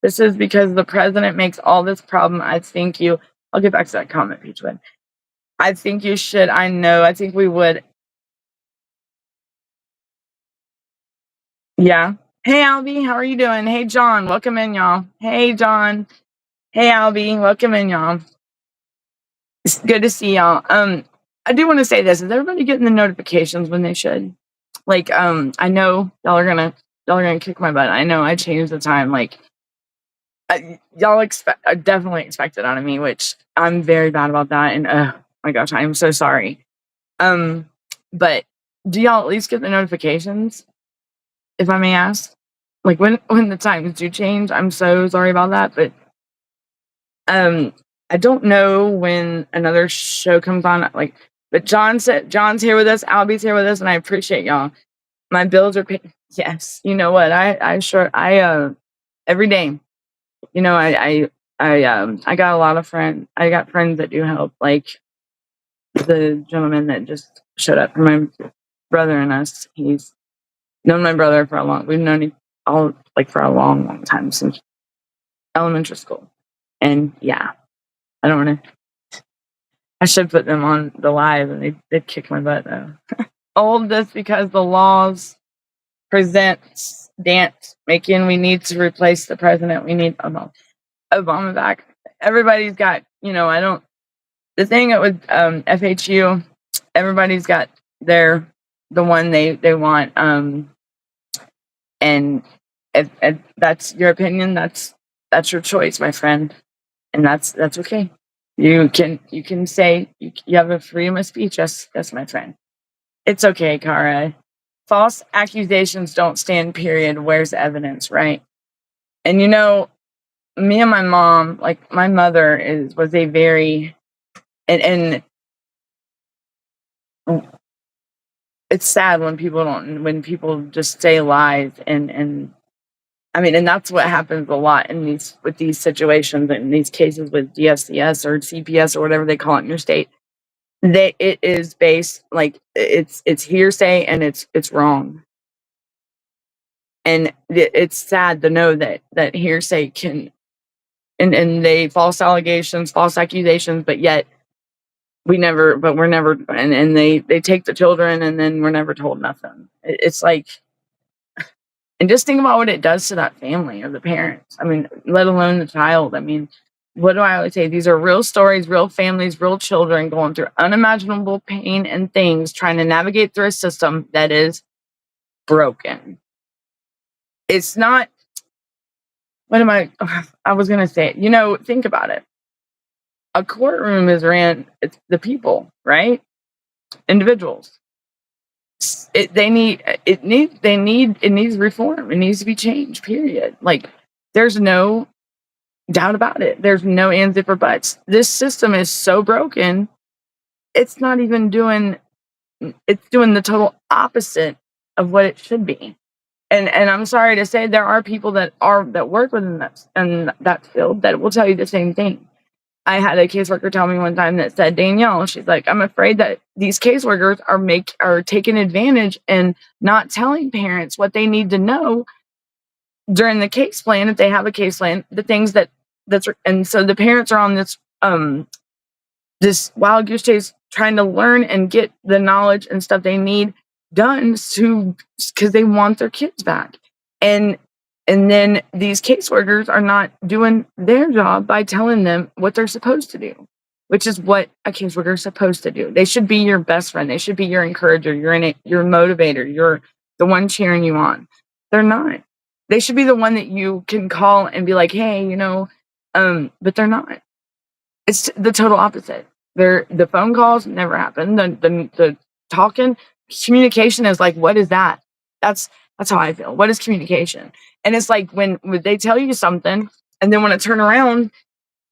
This is because the president makes all this problem. I'll get back to that comment, Peachwood. I think you should. I think we would. Yeah. Hey, Albie, how are you doing? Hey, John, welcome in, y'all. Hey, John. Hey, Albie, welcome in, y'all. It's good to see y'all. I do want to say this: is everybody getting the notifications when they should? Like, I know y'all are gonna kick my butt. I know I changed the time. Like, y'all definitely expect it out of me, which I'm very bad about that. And oh my gosh, I am so sorry. But do y'all at least get the notifications, if I may ask? Like, when the times do change, I'm so sorry about that. But I don't know when another show comes on. Like, but John's here with us, Albie's here with us, and I appreciate y'all. My bills are paid. Yes, you know what? I every day. You know, I got a lot of friends. I got friends that do help, like the gentleman that just showed up for my brother and us. He's known my brother for we've known him all like for a long time, since elementary school. And yeah, I don't want to. I should put them on the live, and they'd kick my butt though. All of this because the laws presents dance making. We need to replace the president. We need Obama back. Everybody's got, the thing with FHU, everybody's got the one they want. And if that's your opinion, that's your choice, my friend, and that's okay. You can say you have a freedom of speech. Yes, my friend. It's okay, Kara. False accusations don't stand, period. Where's the evidence, right? And me and my mom, like my mother was a very, and it's sad when people just say lies, and I mean, and that's what happens a lot with these situations, in these cases with DSCS or CPS or whatever they call it in your state. It is based, like, it's hearsay, and it's wrong. And it's sad to know that hearsay can, and they false allegations, false accusations, but yet we're never, and they take the children, and then we're never told nothing. It's like, and just think about what it does to that family or the parents. I mean, let alone the child. I mean, what do I always say? These are real stories, real families, real children going through unimaginable pain and things, trying to navigate through a system that is broken. It's not, I was going to say, think about it. A courtroom is it's the people, right? Individuals. It needs reform. It needs to be changed, period. Like, there's no doubt about it. There's no ands, if, or buts. This system is so broken, it's not even it's doing the total opposite of what it should be. And I'm sorry to say, there are people that work within that field that will tell you the same thing. I had a caseworker tell me one time that said, Danielle, she's like, I'm afraid that these caseworkers are taking advantage and not telling parents what they need to know during the case plan, if they have a case plan, the things and so the parents are on this wild goose chase, trying to learn and get the knowledge and stuff they need done because they want their kids back. And then these caseworkers are not doing their job by telling them what they're supposed to do, which is what a caseworker is supposed to do. They should be your best friend. They should be your encourager, your motivator, you're the one cheering you on. They're not. They should be the one that you can call and be like, hey, but they're not. It's the total opposite. The phone calls never happen. The talking, communication is like, what is that? That's how I feel. What is communication? And it's like when they tell you something, and then when I turn around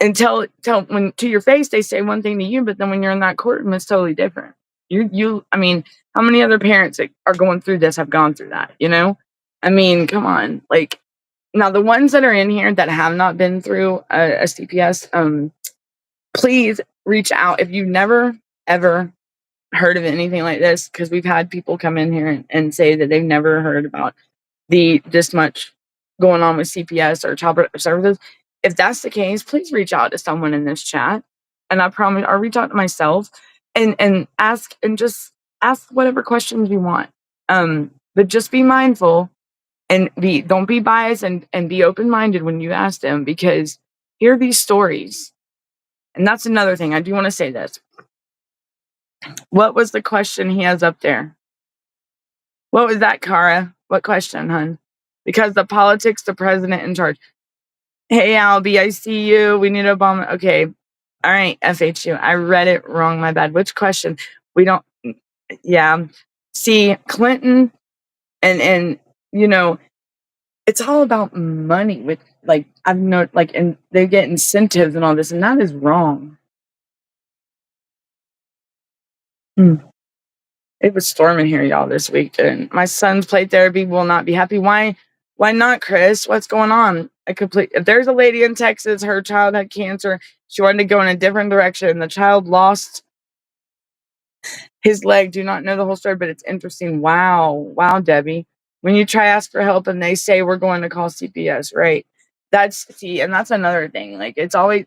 and tell when to your face, they say one thing to you, but then when you're in that courtroom, it's totally different. I mean, how many other parents that are going through this have gone through that? I mean, come on. Like, now the ones that are in here that have not been through a CPS, please reach out if you've never ever heard of anything like this, because we've had people come in here and say that they've never heard about this much going on with CPS or child protective services. If that's the case, please reach out to someone in this chat, and I promise I'll reach out to myself and ask, and just ask whatever questions you want. But just be mindful and don't be biased, and be open-minded when you ask them, because hear these stories. And that's another thing. I do want to say this. What was the question he has up there? What was that, Kara? What question, hun? Because the politics, the president in charge. Hey, Albie, I see you. We need Obama. Okay. All right, FHU. I read it wrong. My bad. Which question? We don't. Yeah. See, Clinton and it's all about money with, like, I've known, like, and they get incentives and all this, and that is wrong. It was storming here, y'all, this week, and my son's play therapy will not be happy. Why not, Chris? What's going on? If there's a lady in Texas, her child had cancer. She wanted to go in a different direction. The child lost his leg. Do not know the whole story, but it's interesting. Wow, Debbie. When you try ask for help and they say we're going to call CPS, right? And that's another thing. Like, it's always,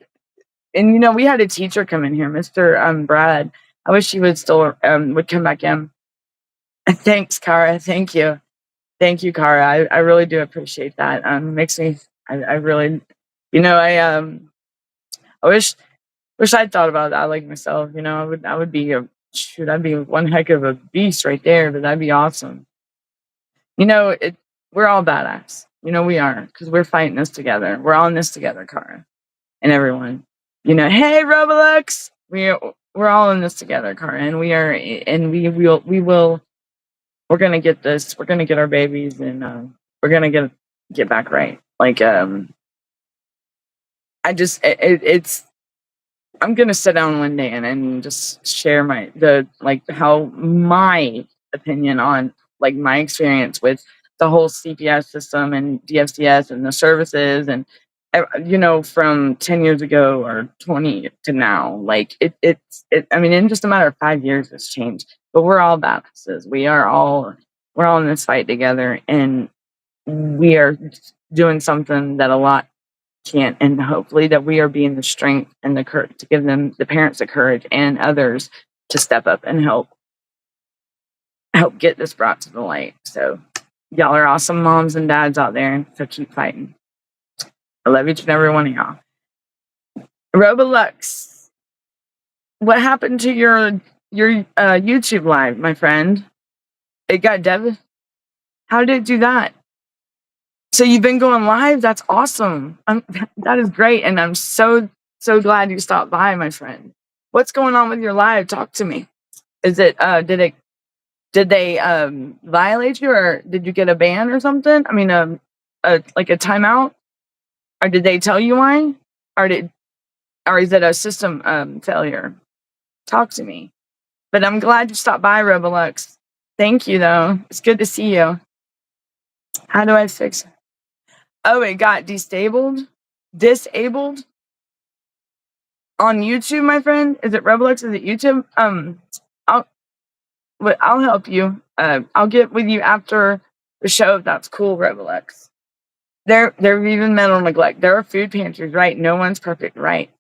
and we had a teacher come in here, Mr. Brad. I wish he would still would come back in. Thanks, Kara. Thank you, Kara. I really do appreciate that. Makes me. I really, I wish I'd thought about that, like myself. I would be I'd be one heck of a beast right there. But that'd be awesome. we're all badass. We are, because we're fighting this together. We're all in this together, Cara, and everyone. Hey, Roblox, we're all in this together, Cara, and we're gonna get this. We're gonna get our babies, and we're gonna get back right. Like, it's. I'm gonna sit down one day and just share how my opinion on like my experience with the whole CPS system and DFCS and the services and from 10 years ago or 20 to now. Like I mean, in just a matter of 5 years it's changed. But we're all badasses. We're all in this fight together, and we are doing something that a lot can't, and hopefully that we are being the strength and the courage to give them, the parents, the courage and others to step up and help get this brought to the light. So y'all are awesome moms and dads out there, so keep fighting. I love each and every one of y'all. Roblox, what happened to your YouTube live, my friend? It got How did it do that? So you've been going live? That's awesome. That is great, and I'm so glad you stopped by, my friend. What's going on with your live? Talk to me. Is it did they violate you, or did you get a ban or something? I mean, like a timeout, or did they tell you why, or is it a system failure? Talk to me. But I'm glad you stopped by, Roblox. Thank you, though. It's good to see you. How do I fix it? Oh, it got disabled on YouTube, my friend. Is it Roblox? Is it YouTube? I'll help you. I'll get with you after the show if that's cool, Roblox. There even mental neglect. There are food pantries, right? No one's perfect, right?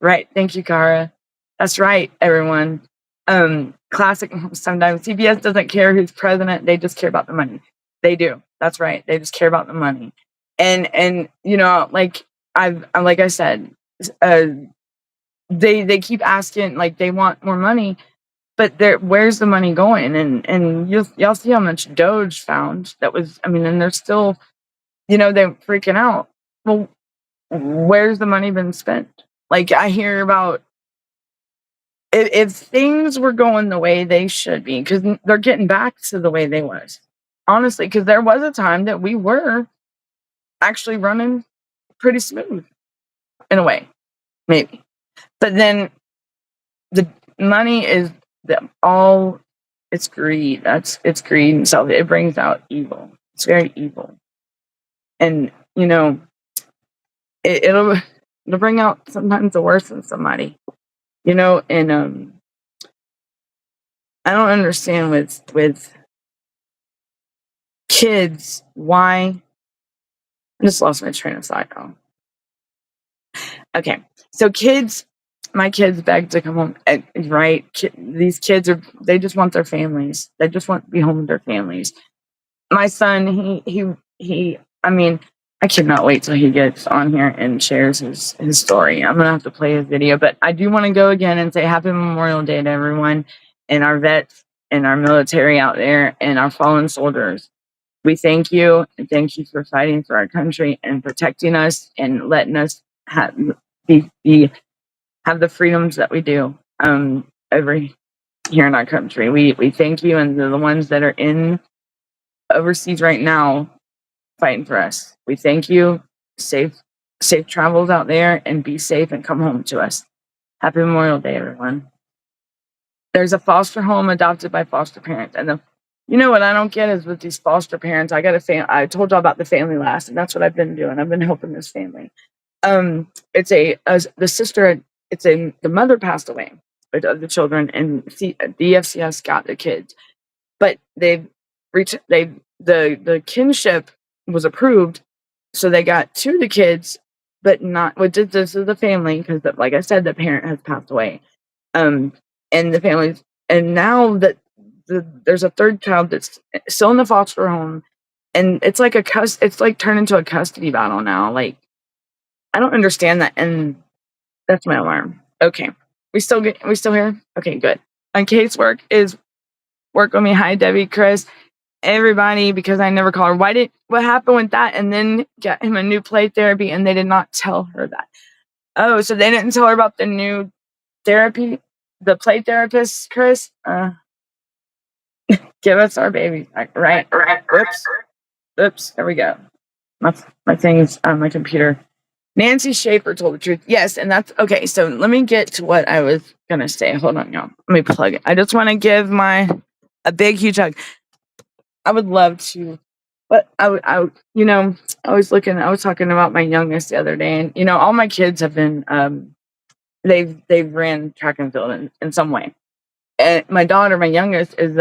Right. Thank you, Cara. That's right, everyone. Classic. Sometimes CBS doesn't care who's president; they just care about the money. They do. That's right. They just care about the money. And like I said, they keep asking, like they want more money, but where's the money going? And y'all see how much Doge found. That was, I mean, and they're still, they're freaking out. Well, where's the money been spent? Like I hear about if things were going the way they should be, because they're getting back to the way they was. Honestly, because there was a time that we were actually running pretty smooth in a way, maybe. But then the money is it's greed. It's greed and self. It brings out evil. It's very evil, and it'll bring out sometimes the worst in somebody. And I don't understand with kids why. I just lost my train of thought now. Okay, so my kids beg to come home, right? These kids they just want their families. They just want to be home with their families. My son, he. I mean, I cannot wait till he gets on here and shares his story. I'm gonna have to play his video, but I do want to go again and say Happy Memorial Day to everyone and our vets and our military out there and our fallen soldiers. We thank you, and thank you for fighting for our country and protecting us and letting us have the freedoms that we do over here in our country. We thank you, and the ones that are in overseas right now fighting for us. We thank you. Safe travels out there, and be safe and come home to us. Happy Memorial Day, everyone. There's a foster home adopted by foster parents, and what I don't get is with these foster parents. I told y'all about the family last, and that's what I've been doing. I've been helping this family. It's the sister. The mother passed away of the children, and the FCS got the kids, but the kinship was approved, so they got two of the kids, but not. This is the family, because, like I said, the parent has passed away, and the family, and now that there's a third child that's still in the foster home, and it's like it's like turned into a custody battle now. Like, I don't understand that, and that's my alarm. Okay, we still here? Okay, good. On casework is work with me. Hi, Debbie, Chris. everybody, because I never called her, what happened with that? And then get him a new play therapy, and they did not tell her that. Oh, so they didn't tell her about the new therapy, the play therapist, Chris? Give us our baby. Right. Oops. There we go. My thing's on my computer. Nancy Schaefer told the truth. Yes, and that's okay. So let me get to what I was gonna say. Hold on, y'all. Let me plug it. I just want to give a big, huge hug. I would love to, but I was talking about my youngest the other day, and all my kids have been they've ran track and field in some way. And my daughter, my youngest, is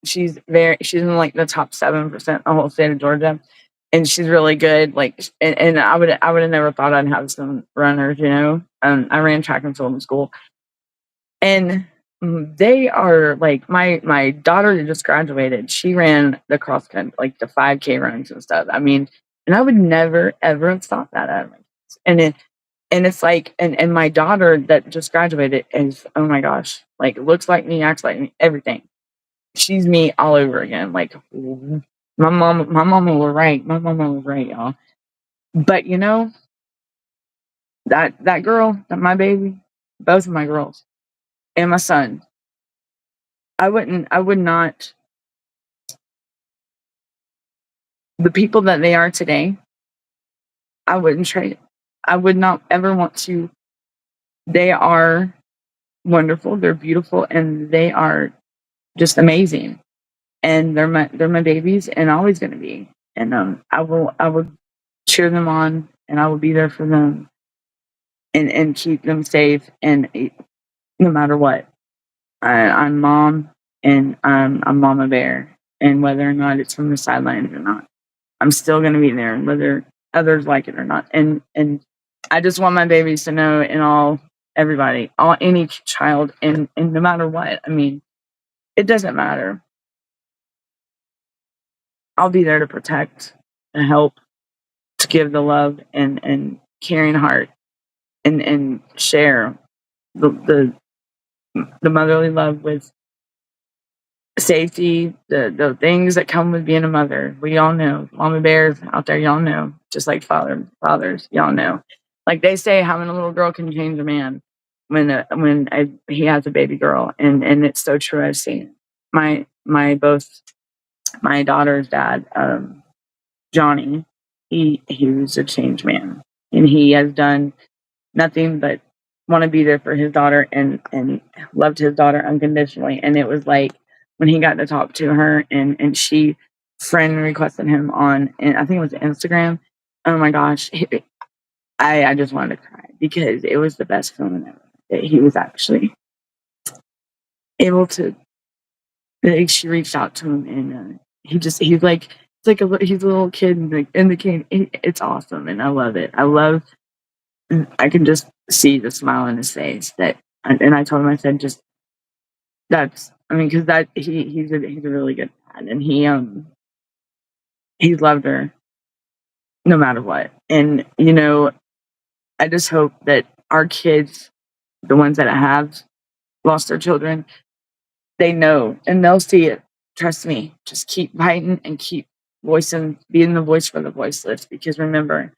she's in like the top 7% the whole state of Georgia, and she's really good. Like, and I would have never thought I'd have some runners. I ran track and field in school, and they are like my daughter who just graduated. She ran the cross country, like the 5K runs and stuff. I mean, and I would never ever have thought that out of my kids. And it's like, and my daughter that just graduated is, oh my gosh, like looks like me, acts like me, everything. She's me all over again. Like my mama was right. My mama was right, y'all. But that girl, my baby, both of my girls and my son, I would not, the people that they are today, I wouldn't trade it. I would not ever want to. They are wonderful. They're beautiful, and they are just amazing. And they're my babies, and always going to be. And I will cheer them on, and I will be there for them, and keep them safe, and no matter what. I'm mom, and I'm mama bear, and whether or not it's from the sidelines or not, I'm still going to be there, whether others like it or not. And I just want my babies to know, and any child, and no matter what. I mean, it doesn't matter. I'll be there to protect, to help, to give the love and caring heart, and share the motherly love with safety, the things that come with being a mother. We all know, mama bears out there, y'all know, just like fathers, y'all know. Like they say, having a little girl can change a man when he has a baby girl, and it's so true. I've seen both my daughter's dad, Johnny. He was a changed man, and he has done nothing but want to be there for his daughter, and loved his daughter unconditionally. And it was like when he got to talk to her, and she friend requested him on, and I think it was Instagram. Oh my gosh, I just wanted to cry, because it was the best feeling ever that he was actually able to. Like, she reached out to him, and he's like, he's a little kid, like in the cane. It's awesome, and I love it. I can just see the smile on his face. And I told him, I said, just because he's a really good dad, and he's loved her no matter what. And I just hope that our kids, the ones that have lost their children, they know and they'll see it. Trust me. Just keep fighting and keep being the voice for the voiceless. Because remember,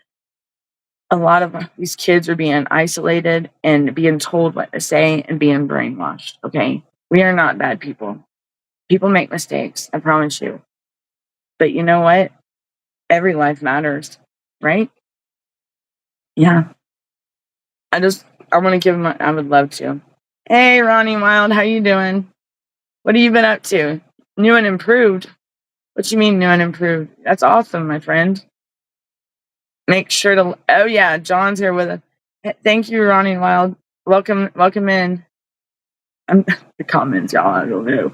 a lot of these kids are being isolated and being told what to say and being brainwashed. Okay, we are not bad people. People make mistakes, I promise you. But you know what? Every life matters, right? Yeah. I want to give him. I would love to. Hey, Ronnie Wild, how you doing? What have you been up to? New and improved? What you mean new and improved? That's awesome, my friend. Make sure to. Oh yeah, John's here with us. Thank you, Ronnie Wild. Welcome in. The comments, y'all. I don't know.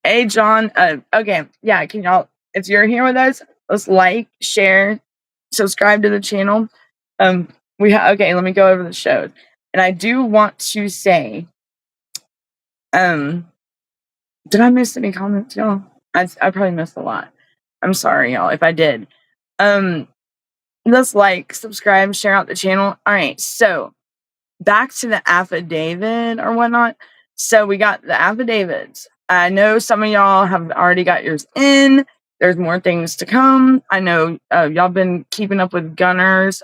Hey, John. Okay, yeah. Can y'all, if you're here with us, let's like, share, subscribe to the channel. Okay. Let me go over the shows, and I do want to say, did I miss any comments, y'all? I probably missed a lot. I'm sorry, y'all, if I did. Let's like, subscribe, share out the channel. All right, so back to the affidavit or whatnot. So we got the affidavits. I know some of y'all have already got yours in. there's more things to come. I know y'all been keeping up with Gunner's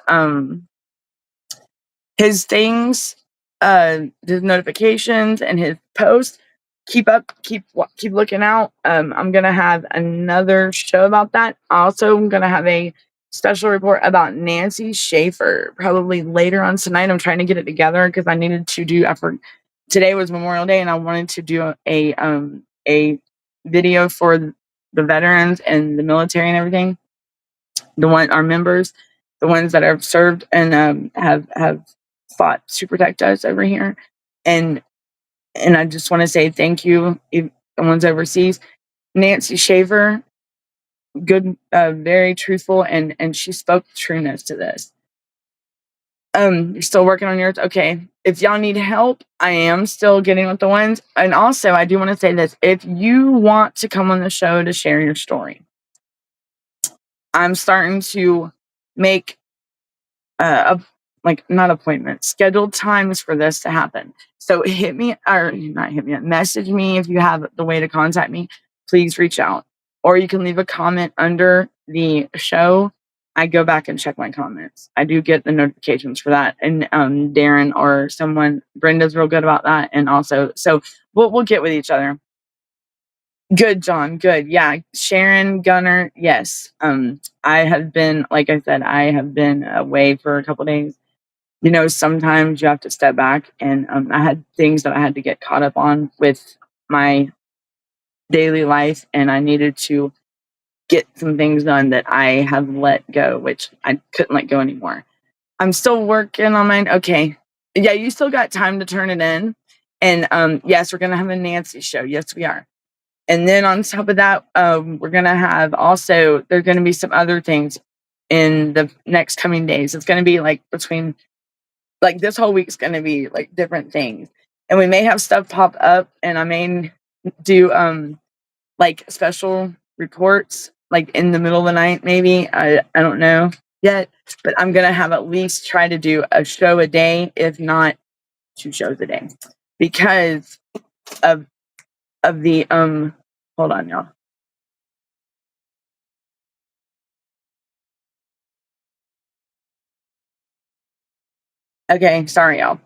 his things, his notifications and his posts. Keep looking out. I'm gonna have another show about that. Also, I'm gonna have a special report about Nancy Schaefer probably later on tonight. I'm trying to get it together because I needed to do. Today was Memorial Day, and I wanted to do a video for the veterans and the military and everything. Our members, the ones that have served and have fought to protect us over here, and I just want to say thank you, the ones overseas. Nancy Shaver, good, very truthful, and she spoke trueness to this. You're still working on yours, okay? If y'all need help, I am still getting with the ones, and also I do want to say this: if you want to come on the show to share your story, I'm starting to make not appointments, scheduled times for this to happen. So hit me, or not hit me, message me if you have the way to contact me. Please reach out, or you can leave a comment under the show. I go back and check my comments. I do get the notifications for that, and Darren or someone, Brenda's real good about that, and also so we'll get with each other. Good, John. Good. Yeah. Sharon, Gunner. Yes. I have been, like I said, I have been away for a couple days. You know, sometimes you have to step back, and I had things that I had to get caught up on with my daily life, and I needed to get some things done that I have let go, which I couldn't let go anymore. I'm still working on mine. Okay. Yeah, you still got time to turn it in. And yes, we're gonna have a Nancy show. Yes, we are. And then on top of that, we're going to have also, there's going to be some other things in the next coming days. It's going to be like between, like this whole week's going to be like different things. And we may have stuff pop up, and I may do like special reports like in the middle of the night, maybe. I don't know yet, but I'm going to have at least try to do a show a day, if not 2 shows a day, because of the hold on, y'all. Okay, sorry, y'all.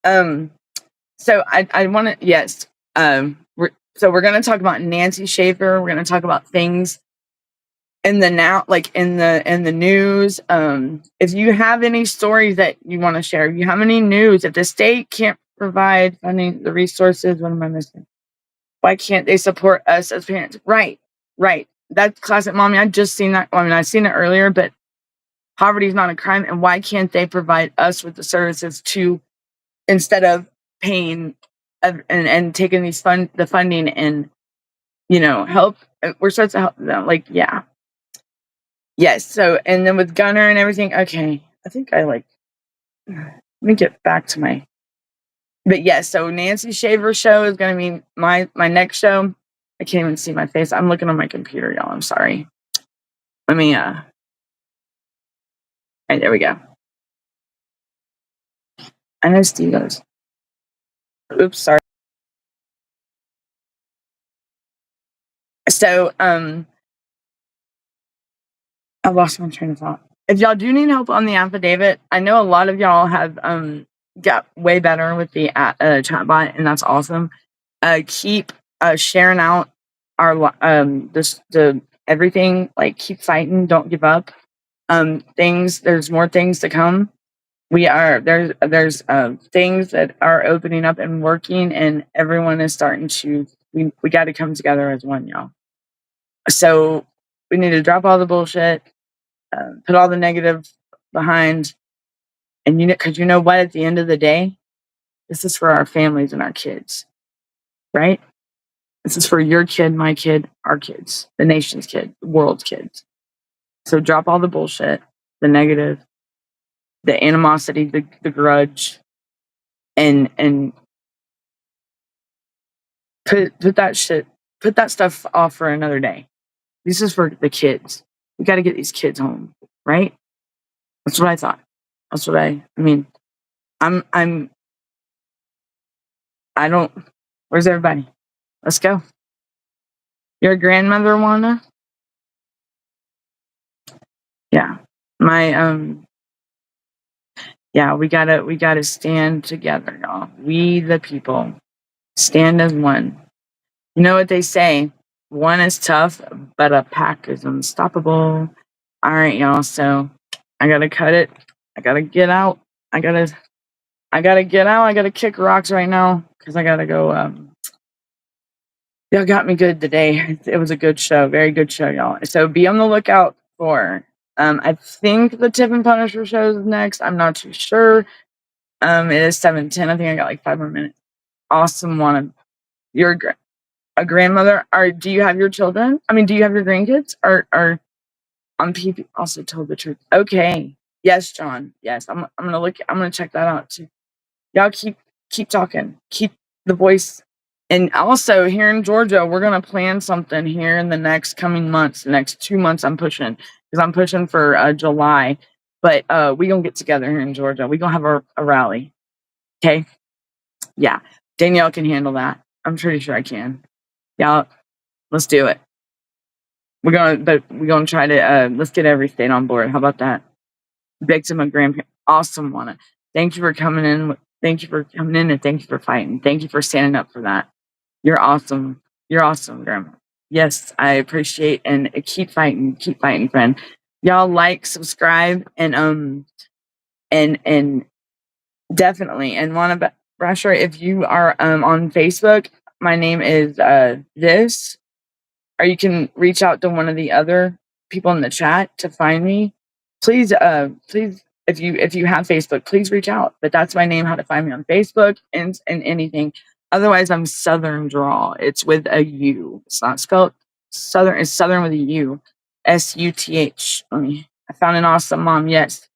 So I want to, yes. We're gonna talk about Nancy Schaefer. We're gonna talk about things in the now, like in the news. If you have any stories that you want to share, if you have any news, if the state can't provide funding, the resources, what am I missing? Why can't they support us as parents? Right. That's classic, mommy. I just seen that. I mean, I've seen it earlier, but poverty is not a crime, and why can't they provide us with the services to, instead of paying and taking the funding and help? We're supposed to help them. Like, yeah, yes. So, and then with Gunner and everything, okay, I think let me get back to my. But yes, so Nancy Shaver show is going to be my next show. I can't even see my face. I'm looking on my computer, y'all. I'm sorry. Let me all right, there we go. I know Steve goes. Oops, sorry. So I lost my train of thought. If y'all do need help on the affidavit, I know a lot of y'all have got way better with the chatbot, and that's awesome. Keep sharing out our the everything. Like, keep fighting. Don't give up. There's more things to come. There's things that are opening up and working, and everyone is starting to. We got to come together as one, y'all. So we need to drop all the bullshit, put all the negative behind, and because you know what, at the end of the day, this is for our families and our kids, right? This is for your kid, my kid, our kids, the nation's kid, the world's kids. So drop all the bullshit, the negative, the animosity, the grudge, and put that stuff off for another day. This is for the kids. We got to get these kids home, right? That's what I thought. That's what I mean. I don't. Where's everybody? Let's go. Your grandmother, Wanda? My yeah, we gotta stand together, y'all. We the people stand as one. You know what they say? One is tough, but a pack is unstoppable. All right, y'all. So I gotta cut it. I gotta get out. I gotta get out. I gotta kick rocks right now because I gotta go. Y'all got me good today. It was a good show, very good show, y'all. So be on the lookout for. I think the Tip and Punisher show is next. I'm not too sure. It is 7:10. I think I got like 5 more minutes. Awesome, Wanna. You're a grandmother. Do you have your children? I mean, do you have your grandkids? Are on PP also told the truth. Okay. Yes, John. Yes. I'm gonna look. I'm gonna check that out too. Y'all keep talking. Keep the voice. And also here in Georgia, we're gonna plan something here in the next coming months. The next 2 months, I'm pushing because I'm pushing for July. But we gonna get together here in Georgia. We gonna have a rally. Okay. Yeah. Danielle can handle that. I'm pretty sure I can. Y'all, let's do it. We're gonna try to let's get every state on board. How about that? Victim and grandparent. Awesome, Wanna. Thank you for coming in. Thank you for coming in and thank you for fighting. Thank you for standing up for that. You're awesome. You're awesome, Grandma. Yes, I appreciate and keep fighting, friend. Y'all like, subscribe, and definitely. And Wanna Brasher, if you are on Facebook, my name is this. Or you can reach out to one of the other people in the chat to find me. Please, if you have Facebook, please reach out. But that's my name, how to find me on Facebook and anything. Otherwise, I'm Southern Draw. It's with a U. It's not spelled Southern. It's Southern with a U. SUTH. I found an awesome mom. Yes,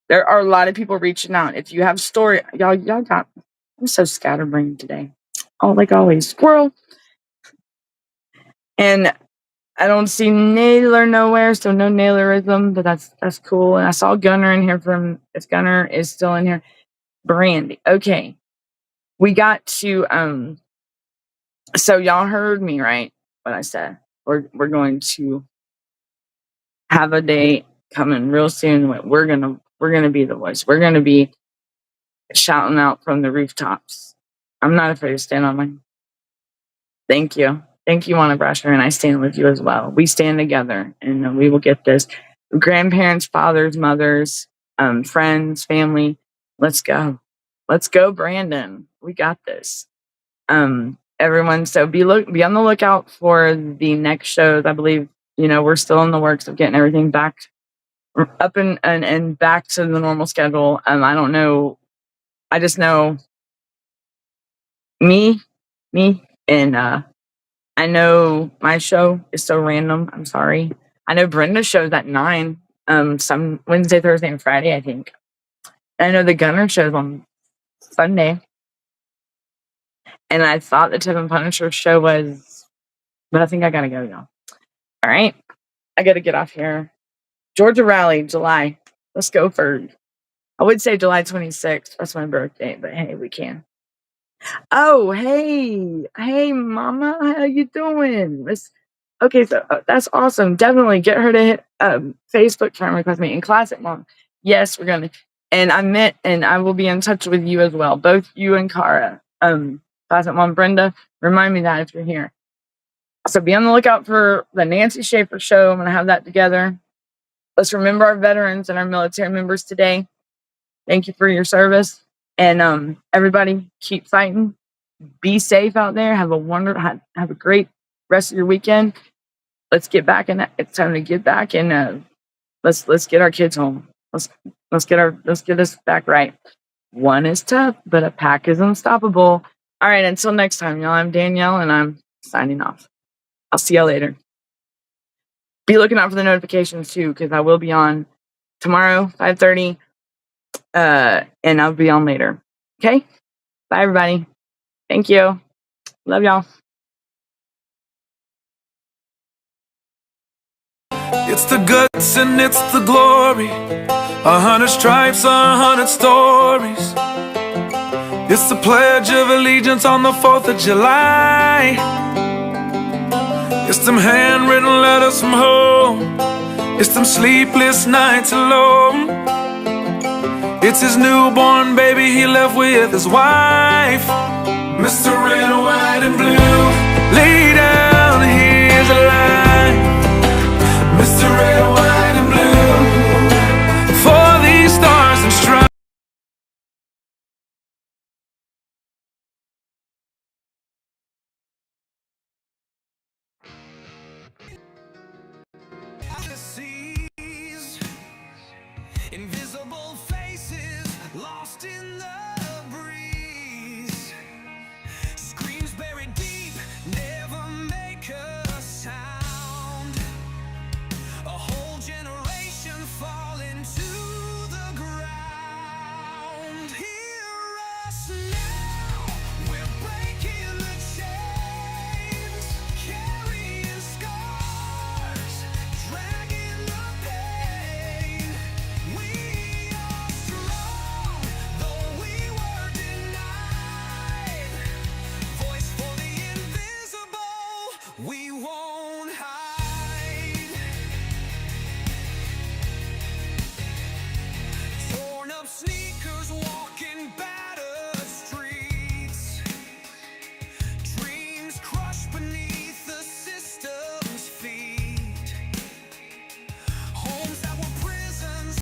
there are a lot of people reaching out. If you have story, y'all got. I'm so scatterbrained today. Oh, like always, squirrel. And I don't see Naylor nowhere, so no Naylorism, but that's cool. And I saw Gunner in here if Gunner is still in here. Brandy. Okay. We got to so y'all heard me, right? What I said. We're going to have a day coming real soon. We're gonna be the voice. We're gonna be shouting out from the rooftops. I'm not afraid to stand on my. Thank you. Thank you, Wanna Brasher, and I stand with you as well. We stand together, and we will get this. Grandparents, fathers, mothers, friends, family. Let's go. Let's go, Brandon. We got this. Everyone, so be on the lookout for the next shows. I believe, we're still in the works of getting everything back up and back to the normal schedule. I don't know. I just know me, and I know my show is so random. I'm sorry. I know Brenda's show's at 9. Some Wednesday, Thursday, and Friday, I think. I know the Gunner show's on Sunday. And I thought the Tip and Punisher show was, but I think I gotta go, y'all. All right. I gotta get off here. Georgia Rally, July. Let's go for, I would say July 26th. That's my birthday, but hey, we can. Oh, hey, Mama, how you doing? Okay, so that's awesome. Definitely get her to hit Facebook friend request me in Classic Mom. Yes, we're gonna, and I will be in touch with you as well, both you and Cara. Classic Mom Brenda, remind me that if you're here. So be on the lookout for the Nancy Schaefer show. I'm gonna have that together. Let's remember our veterans and our military members today. Thank you for your service. And everybody, keep fighting. Be safe out there. Have a great rest of your weekend. Let's get back in. It's time to get back and let's get our kids home. Let's get us back right. One is tough, but a pack is unstoppable. All right, until next time, y'all. I'm Danielle, and I'm signing off. I'll see y'all later. Be looking out for the notifications too, because I will be on tomorrow, 5:30. And I'll be on later. Okay? Bye, everybody. Thank you. Love y'all. It's the guts and it's the glory. 100 stripes, 100 stories. It's the Pledge of Allegiance on the 4th of July. It's them handwritten letters from home It's them sleepless nights alone. It's his newborn baby he left with his wife. Mr. Red, White, and Blue, lay down, here's a line. Mr. Red, White, and Blue, for these stars and stripes. Invisible faces lost in the breeze. Screams buried deep, never make a sound. A whole generation falling to the ground. Hear us now, we're breaking the chains, carrying scars, dragging the pain. We are strong, though we were denied. Voice for the invisible. We